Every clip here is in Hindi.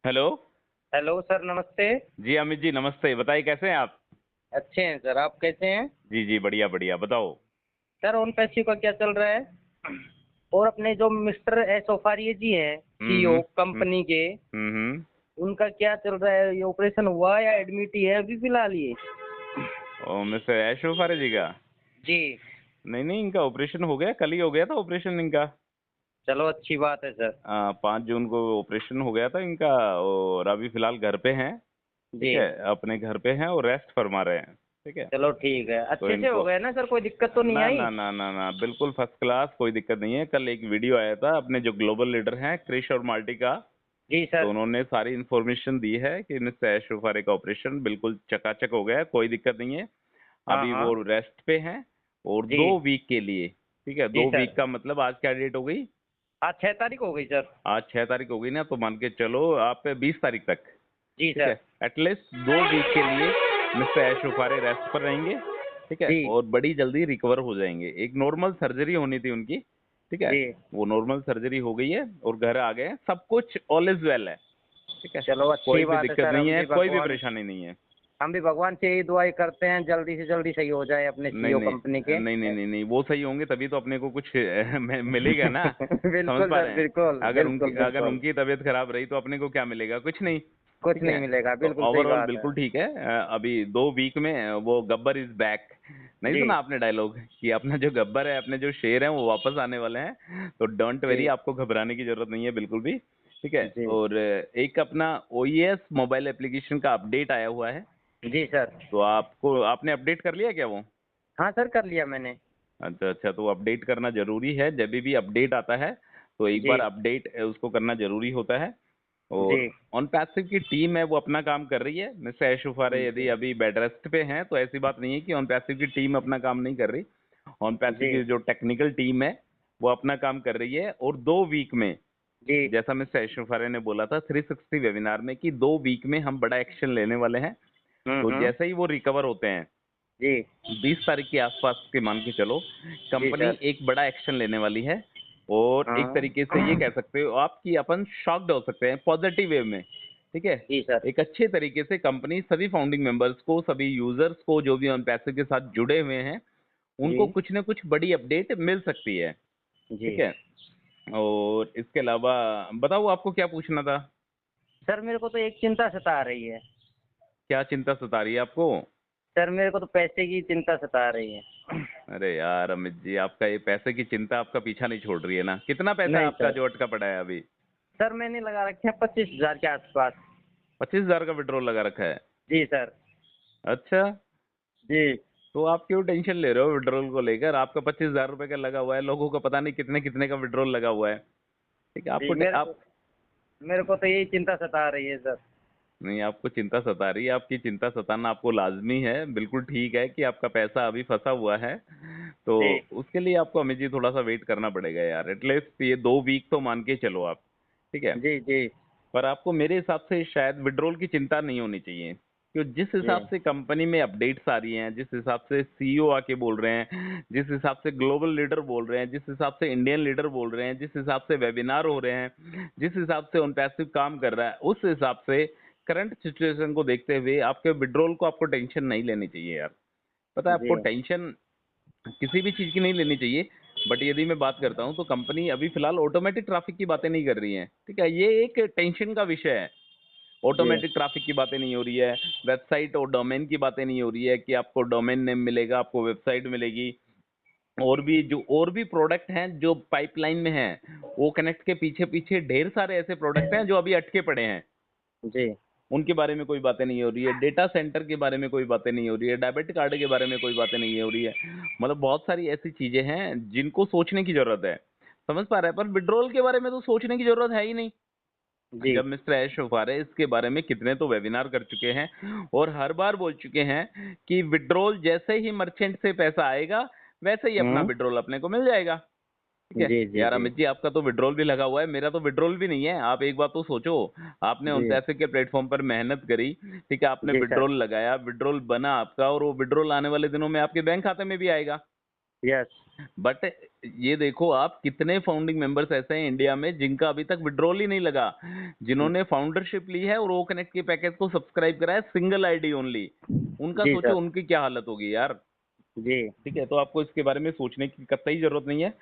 हेलो। हेलो सर, नमस्ते। जी अमित जी नमस्ते, बताइए कैसे हैं आप? अच्छे हैं सर, आप कैसे हैं? जी जी बढ़िया बढ़िया, बताओ। सर, ओन पैसे का क्या चल रहा है? और अपने जो मिस्टर एसोफारिये जी हैं, सीईओ हम्म। कंपनी के, हम्म। उनका क्या चल रहा है? ये ऑपरेशन हुआ या एडमिट ही है अभी फिलहाल ये? ओ मिस्टर ऐशो फारे जी का? जी। नहीं नहीं, इनका ऑपरेशन हो गया, कल ही हो गया था ऑपरेशन इनका। चलो, अच्छी बात है सर। 5 जून को ऑपरेशन हो गया था इनका। और अभी फिलहाल घर पे हैं। जी। ठीक है, अपने घर पे हैं और रेस्ट फरमा रहे हैं। ठीक है। चलो ठीक है, तो अच्छे से हो इनको गए ना सर? कोई दिक्कत तो नहीं ना आई? ना ना ना ना, बिल्कुल फर्स्ट क्लास, कोई दिक्कत नहीं है। कल एक वीडियो आया था अपने जो ग्लोबल लीडर हैं क्रिश और मार्टी का। जी तो सर। उन्होंने सारी इन्फॉर्मेशन दी है कि मिस्टर ऐशो फारे का ऑपरेशन बिल्कुल चकाचक हो गया है, कोई दिक्कत नहीं है। हाँ अभी हाँ। वो रेस्ट पे हैं। और जी। 2 वीक के लिए। ठीक है, जी 2 वीक सर। का मतलब आज क्या डेट हो गई? आज 6 तारीख हो गई सर। आज 6 तारीख हो गई ना, तो मान के चलो आप 20 तारीख तक। जी ठीक सर। है। एटलीस्ट 2 वीक के लिए मिस्टर ऐशो फारे रेस्ट पर रहेंगे। ठीक है, जी। और बड़ी जल्दी रिकवर हो जाएंगे। एक नॉर्मल सर्जरी होनी थी उनकी। ठीक है। जी। वो नॉर्मल सर्जरी हो गई है और घर आ गए हैं, सब कुछ ऑल इज वेल है। ठीक है। चलो, कोई अच्छी भी बात है दिक्कत सर। नहीं है, कोई भी परेशानी नहीं है। हम भी भगवान से यही दुआई करते हैं, जल्दी से जल्दी सही हो जाए अपने नहीं सीईओ नहीं कंपनी के। नहीं नहीं नहीं नहीं, वो सही होंगे तभी तो अपने को कुछ मिलेगा ना। समझ बिल्कुल पा सर, रहे हैं? बिल्कुल बिल्कुल अगर बिल्कुल। उनकी तबीयत खराब रही तो अपने को क्या मिलेगा? कुछ नहीं। कुछ ठीक नहीं है। मिलेगा, तो बिल्कुल सही ओवरऑल बात है। बिल्कुल ठीक है। अभी 2 वीक में वो गब्बर इज बैक। नहीं जी। सुना आपने डायलॉग कि अपना जो गब्बर है, अपने जो शेर है, वो वापस आने वाले हैं, तो डोंट वेरी, जी। आपको घबराने की जरूरत नहीं है बिल्कुल भी। ठीक है। जी। और एक अपना ओईएस मोबाइल एप्लीकेशन का अपडेट आया हुआ है। जी सर। तो आपने अपडेट कर लिया क्या वो? हाँ सर, कर लिया मैंने। अच्छा अच्छा, तो अपडेट करना जरूरी है। जब भी अपडेट आता है तो एक जी। बार अपडेट उसको करना जरूरी होता है। जी। और ऑन पैसिव की टीम है, वो अपना काम कर रही है। मिस्टर ऐशुफारे यदि जी। अभी बेड रेस्ट पे हैं तो ऐसी बात नहीं है कि ऑन पैसिव की टीम अपना काम नहीं कर रही। ऑन पैसिव जी। की जो टेक्निकल टीम है वो अपना काम कर रही है। और 2 वीक में, जी। जैसा मिस्टर ऐशुफारे ने बोला था 360 वेबिनार में, कि 2 वीक में हम बड़ा एक्शन लेने वाले हैं। तो हम्म। जैसे ही वो रिकवर होते हैं, जी। 20 तारीख के आसपास के मान के चलो, जी कंपनी सर। एक बड़ा एक्शन लेने वाली है। और एक हाँ। तरीके से ये कह सकते हो आप कि अपन शॉक्ड हो सकते हैं पॉजिटिव वे में। ठीक है। जी सर। एक अच्छे तरीके से कंपनी सभी फाउंडिंग मेंबर्स को, सभी यूजर्स को, जो भी उन पैसे के साथ जुड़े हुए हैं, जी। उनको कुछ ना कुछ बड़ी अपडेट मिल सकती है। जी। ठीक है। और इसके अलावा बताओ, आपको क्या पूछना था? सर, मेरे को तो एक चिंता सता रही है। क्या चिंता सता रही है आपको? सर, मेरे को तो पैसे की चिंता सता रही है। अरे यार अमित जी, आपका ये पैसे की चिंता आपका पीछा नहीं छोड़ रही है ना। कितना पैसा है नहीं आपका सर। जो अटका पड़ा है अभी? सर, मैंने लगा रखे हैं 25,000 के आसपास। 25,000 का विड्रॉल लगा रखा है? जी सर। अच्छा। जी। तो आप क्यों टेंशन ले रहे हो विड्रॉल को लेकर? आपका 25,000 रुपए का लगा हुआ है, लोगों का पता नहीं कितने कितने का विड्रॉल लगा हुआ है। ठीक है। जी। मेरे को तो यही चिंता सता रही है सर। नहीं, आपको चिंता सता रही है, आपकी चिंता सताना आपको लाजमी है, बिल्कुल ठीक है कि आपका पैसा अभी फंसा हुआ है। तो जी। उसके लिए आपको अमित जी थोड़ा सा वेट करना पड़ेगा यार, एटलीस्ट ये 2 वीक तो मान के चलो आप। ठीक है। जी। जी। पर आपको मेरे हिसाब से शायद विड्रॉल की चिंता नहीं होनी चाहिए, क्योंकि जिस जी। हिसाब से कंपनी में अपडेट्स आ रही हैं, जिस हिसाब से सीईओ आके बोल रहे हैं, जिस हिसाब से ग्लोबल लीडर बोल रहे हैं, जिस हिसाब से इंडियन लीडर बोल रहे हैं, जिस हिसाब से वेबिनार हो रहे हैं, जिस हिसाब से पैसिव काम कर रहा है, उस हिसाब से करंट सिचुएशन को देखते हुए आपके विड्रॉल को आपको टेंशन नहीं लेनी चाहिए यार। पता है, जी। आपको टेंशन किसी भी चीज की नहीं लेनी चाहिए। बट यदि मैं बात करता हूँ तो कंपनी अभी फिलहाल ऑटोमेटिक ट्रैफिक की बातें नहीं कर रही है। ठीक है, ये एक टेंशन का विषय है। जी। ऑटोमेटिक ट्रैफिक की बातें नहीं हो रही है, वेबसाइट और डोमेन की बातें नहीं हो रही है कि आपको डोमेन नेम मिलेगा, आपको वेबसाइट मिलेगी। और भी प्रोडक्ट हैं जो पाइपलाइन में हैं, वो कनेक्ट के पीछे पीछे ढेर सारे ऐसे प्रोडक्ट हैं जो अभी अटके पड़े हैं। जी। उनके बारे में कोई बातें नहीं हो रही है, डेटा सेंटर के बारे में कोई बातें नहीं हो रही है, डेबिट कार्ड के बारे में कोई बातें नहीं हो रही है। मतलब बहुत सारी ऐसी चीजें हैं जिनको सोचने की जरूरत है। समझ पा रहे हैं? पर विड्रॉल के बारे में तो सोचने की जरूरत है ही नहीं। जी। जब मिस्टर ऐश फुफारे इसके बारे में कितने तो वेबिनार कर चुके हैं और हर बार बोल चुके हैं कि विड्रॉल जैसे ही मर्चेंट से पैसा आएगा, वैसे ही अपना हम्म। विड्रॉल अपने को मिल जाएगा। ठीक है। जी। जी। यार जी। अमित जी, आपका तो विड्रॉल भी लगा हुआ है, मेरा तो विड्रॉल भी नहीं है। आप एक बात तो सोचो, आपने उन जी। पैसे के प्लेटफॉर्म पर मेहनत करी। ठीक है, आपने जी सर। विड्रॉल लगाया, विड्रॉल बना आपका, और वो विड्रॉल आने वाले दिनों में आपके बैंक खाते में भी आएगा। यस। बट ये देखो आप, कितने फाउंडिंग मेंबर्स ऐसे हैं इंडिया में जिनका अभी तक विड्रॉल ही नहीं लगा, जिन्होंने फाउंडरशिप ली है और वो कनेक्ट के पैकेज को सब्सक्राइब करा है सिंगल आईडी ओनली। उनका जी सोचो सर। उनकी क्या हालत होगी यार। जी। ठीक है, तो आपको इसके बारे में सोचने की कतई जरूरत नहीं है।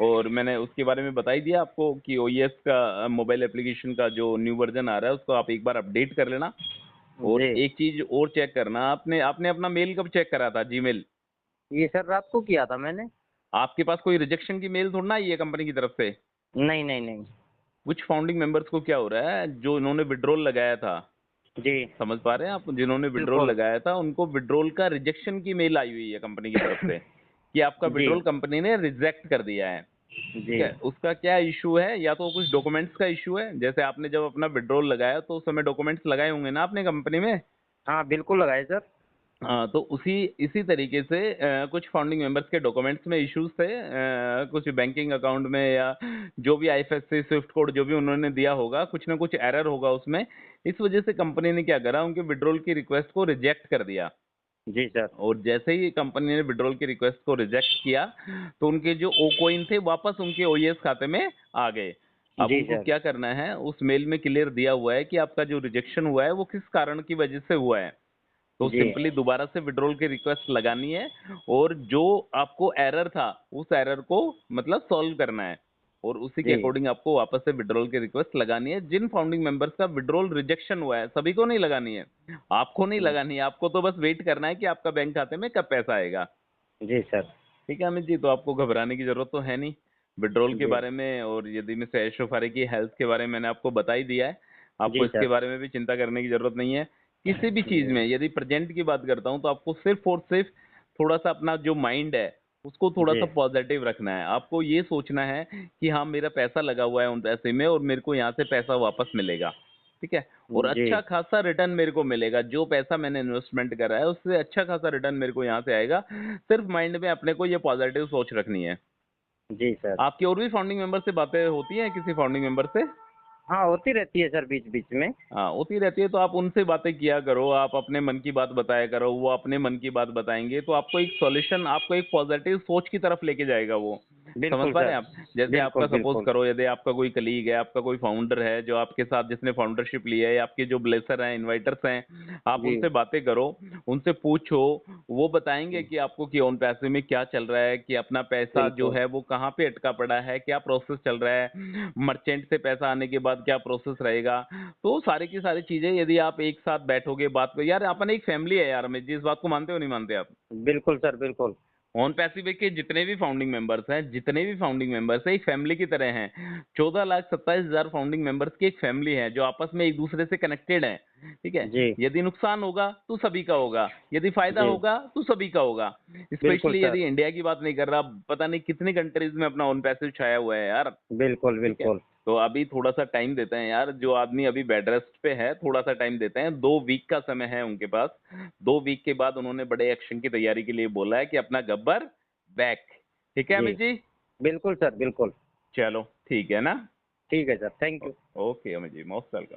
और मैंने उसके बारे में बता ही दिया आपको कि ओईएस का मोबाइल एप्लीकेशन का जो न्यू वर्जन आ रहा है उसको आप एक बार अपडेट कर लेना। और जी। एक चीज और चेक करना, आपने आपने अपना मेल कब चेक करा था, जीमेल? ये सर रात को किया था मैंने। आपके पास कोई रिजेक्शन की मेल थोड़ा ना आई है कंपनी की तरफ से। नहीं नहीं नहीं। कुछ फाउंडिंग मेंबर्स को क्या हो रहा है, जो इन्होंने विड्रॉल लगाया था, जी। समझ पा रहे हैं आप, जिन्होंने विड्रॉल बिल्कुल। लगाया था उनको विड्रॉल का रिजेक्शन की मेल आई हुई है कंपनी की तरफ से कि आपका जी। विड्रॉल कंपनी ने रिजेक्ट कर दिया है। ठीक जी। है, उसका क्या इशू है, या तो कुछ डॉक्यूमेंट्स का इशू है, जैसे आपने जब अपना विड्रॉल लगाया तो उस समय डॉक्यूमेंट्स लगाए होंगे ना आपने कंपनी में। हाँ बिल्कुल लगाए सर। हाँ, तो उसी इसी तरीके से कुछ फाउंडिंग मेंबर्स के डॉक्यूमेंट्स में इश्यूज थे, कुछ बैंकिंग अकाउंट में या जो भी आईएफएससी स्विफ्ट कोड जो भी उन्होंने दिया होगा, कुछ ना कुछ एरर होगा उसमें। इस वजह से कंपनी ने क्या करा, उनके विड्रॉल की रिक्वेस्ट को रिजेक्ट कर दिया। जी सर। और जैसे ही कंपनी ने विड्रॉल की रिक्वेस्ट को रिजेक्ट किया तो उनके जो ओ कॉइन थे वापस उनके ओईएस खाते में आ गए। अब जी उनको सर। क्या करना है, उस मेल में क्लियर दिया हुआ है कि आपका जो रिजेक्शन हुआ है वो किस कारण की वजह से हुआ है। तो जी। सिंपली दोबारा से विड्रॉल की रिक्वेस्ट लगानी है और जो आपको एरर था उस एरर को मतलब सॉल्व करना है। और उसी के जी। अकॉर्डिंग आपको वापस से विड्रॉल की रिक्वेस्ट लगानी है। जिन फाउंडिंग मेंबर्स का विड्रॉल रिजेक्शन हुआ है सभी को नहीं लगानी है, आपको नहीं लगानी है, आपको तो बस वेट करना है कि आपका बैंक खाते में कब पैसा आएगा। जी सर। ठीक है अमित जी, तो आपको घबराने की जरूरत तो है नहीं विड्रॉल के जी। बारे में। और यदि मिस्टर ऐशो फारे की हेल्थ के बारे में मैंने आपको बता ही दिया है, आपको जी इसके सर। बारे में भी चिंता करने की जरूरत नहीं है। किसी भी चीज जी। में यदि प्रेजेंट की बात करता हूँ तो आपको सिर्फ और सिर्फ थोड़ा सा अपना जो माइंड है उसको थोड़ा जी। सा पॉजिटिव रखना है। आपको ये सोचना है कि हाँ मेरा पैसा लगा हुआ है उन पैसे में और मेरे को यहाँ से पैसा वापस मिलेगा। ठीक है, और जी। अच्छा खासा रिटर्न मेरे को मिलेगा, जो पैसा मैंने इन्वेस्टमेंट करा है उससे अच्छा खासा रिटर्न मेरे को यहाँ से आएगा। सिर्फ माइंड में अपने को ये पॉजिटिव सोच रखनी है। जी सर। आपकी और भी फाउंडिंग मेंबर से बातें होती हैं, किसी फाउंडिंग मेंबर से? हाँ होती रहती है सर बीच बीच में। हाँ होती रहती है, तो आप उनसे बातें किया करो, आप अपने मन की बात बताया करो, वो अपने मन की बात बताएंगे तो आपको एक सॉल्यूशन, आपको एक पॉजिटिव सोच की तरफ लेके जाएगा वो। समझ बिल्कुल पा रहे सर। हैं आप? जैसे आपका बिल्कुल सपोज बिल्कुल। करो, यदि आपका कोई कलीग है, आपका कोई फाउंडर है जो आपके साथ जिसने फाउंडरशिप ली है, या आपके जो ब्लेसर हैं, इन्वाइटर्स हैं, आप जी। उनसे बातें करो, उनसे पूछो। वो बताएंगे कि आपको कि ऑन पैसे में क्या चल रहा है, कि अपना पैसा जो बिल्कुल। है वो कहाँ पे अटका पड़ा है, क्या प्रोसेस चल रहा है, मर्चेंट से पैसा आने के बाद क्या प्रोसेस रहेगा। तो सारी की सारी चीजें यदि आप एक साथ बैठोगे बात को, यार अपन एक फैमिली है यार, मैं जिस बात को मानते हो नहीं मानते आप? बिल्कुल सर बिल्कुल। ऑन पैसिफिक के जितने भी फाउंडिंग मेंबर्स हैं, जितने भी फाउंडिंग मेंबर्स हैं, एक फैमिली की तरह हैं। 14,27,000 फाउंडिंग मेंबर्स की एक फैमिली है जो आपस में एक दूसरे से कनेक्टेड है। ठीक है, जी। यदि नुकसान होगा तो सभी का होगा, यदि फायदा जी। होगा तो सभी का होगा। बिल्कुल स्पेशली सर। यदि इंडिया की बात नहीं कर रहा, पता नहीं कितनी कंट्रीज में अपना ऑन पैसिव छाया हुआ है यार। बिल्कुल ठीक है, बिल्कुल। तो अभी थोड़ा सा टाइम देते हैं यार, जो आदमी अभी बेड रेस्ट पे है थोड़ा सा टाइम देते हैं, 2 वीक का समय है उनके पास। 2 वीक के बाद उन्होंने बड़े एक्शन की तैयारी के लिए बोला है कि अपना गब्बर बैक। ठीक है जी। अमित जी? बिल्कुल सर बिल्कुल। चलो ठीक है ना। ठीक है sir, thank you. Okay Amit ji, most welcome.